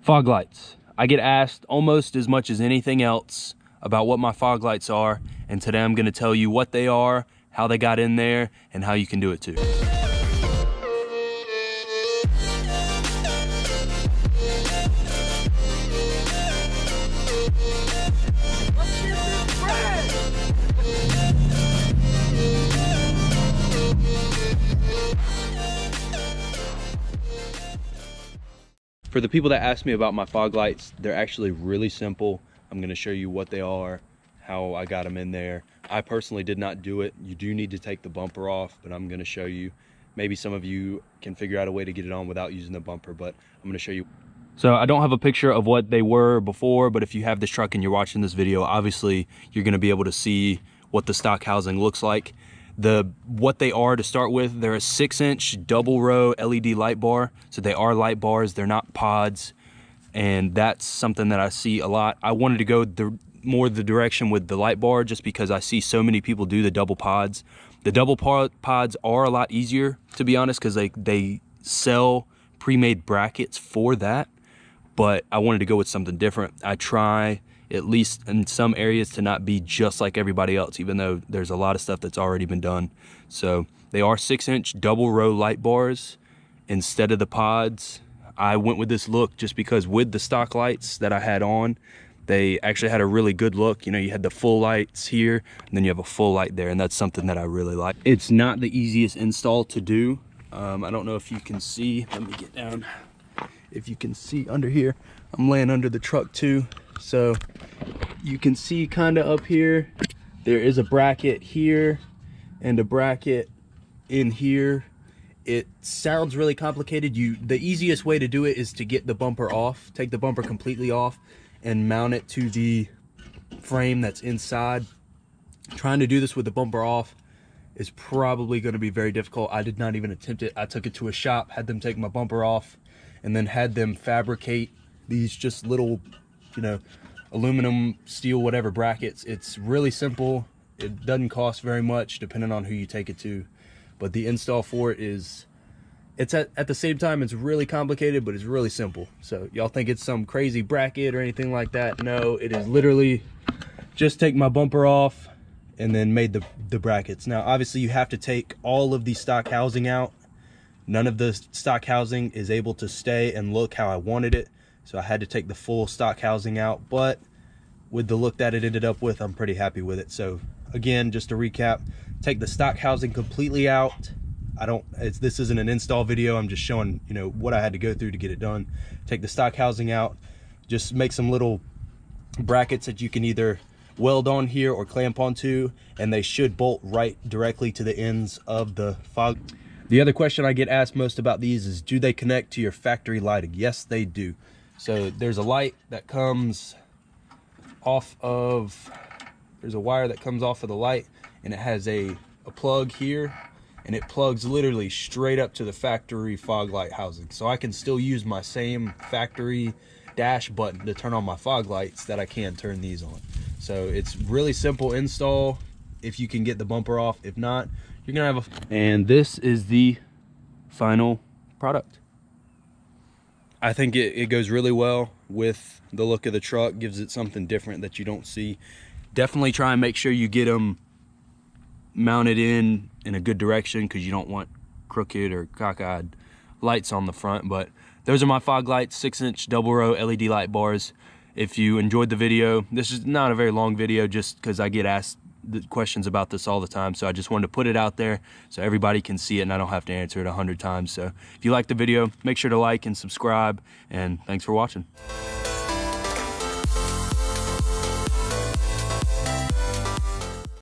Fog lights. I get asked almost as much as anything else about what my fog lights are, and today I'm gonna tell you what they are, how they got in there, and how you can do it too. For the people that ask me about my fog lights, they're actually really simple. I'm gonna show you what they are, how I got them in there. I personally did not do it. You do need to take the bumper off, but I'm gonna show you. Maybe some of you can figure out a way to get it on without using the bumper, but I'm gonna show you. So I don't have a picture of what they were before, but if you have this truck and you're watching this video, obviously you're gonna be able to see what the stock housing looks like. What they are to start with, they're a 6-inch double row LED light bar. So they are light bars, they're not pods. And that's something that I see a lot. I wanted to go more the direction with the light bar just because I see so many people do the double pods. The double pods are a lot easier, to be honest, because they sell pre-made brackets for that. But I wanted to go with something different. I try, at least in some areas, to not be just like everybody else, even though there's a lot of stuff that's already been done. So they are 6-inch double row light bars instead of the pods. I went with this look just because with the stock lights that I had on, they actually had a really good look. You know, you had the full lights here, and then you have a full light there, and that's something that I really like. It's not the easiest install to do. I don't know if you can see, let me get down. If you can see under here, I'm laying under the truck too. So you can see kind of up here, there is a bracket here and a bracket in here. It sounds really complicated. The easiest way to do it is to get the bumper off, take the bumper completely off and mount it to the frame that's inside. Trying to do this with the bumper off is probably going to be very difficult. I did not even attempt it. I took it to a shop, had them take my bumper off, and then had them fabricate these just little, you know, aluminum, steel, whatever brackets. It's really simple. It doesn't cost very much depending on who you take it to. But the install for it is, it's at the same time, it's really complicated, but it's really simple. So y'all think it's some crazy bracket or anything like that? No, it is literally just take my bumper off and then made the brackets. Now, obviously you have to take all of the stock housing out. None of the stock housing is able to stay and look how I wanted it. So I had to take the full stock housing out, but with the look that it ended up with, I'm pretty happy with it. So again, just to recap, take the stock housing completely out. This isn't an install video. I'm just showing, you know, what I had to go through to get it done. Take the stock housing out, just make some little brackets that you can either weld on here or clamp onto, and they should bolt right directly to the ends of the fog. The other question I get asked most about these is, do they connect to your factory lighting? Yes, they do. So there's a light that comes off of, there's a wire that comes off of the light, and it has a plug here, and it plugs literally straight up to the factory fog light housing. So I can still use my same factory dash button to turn on my fog lights that I can turn these on. So it's really simple install if you can get the bumper off. If not, you're gonna have and this is the final product. I think it goes really well with the look of the truck, gives it something different that you don't see. Definitely try and make sure you get them mounted in a good direction, because you don't want crooked or cockeyed lights on the front. But those are my fog lights, 6-inch double row LED light bars. If you enjoyed the video, this is not a very long video just because I get asked the questions about this all the time, so I just wanted to put it out there so everybody can see it and I don't have to answer it 100 times. So if you like the video, make sure to like and subscribe, and thanks for watching.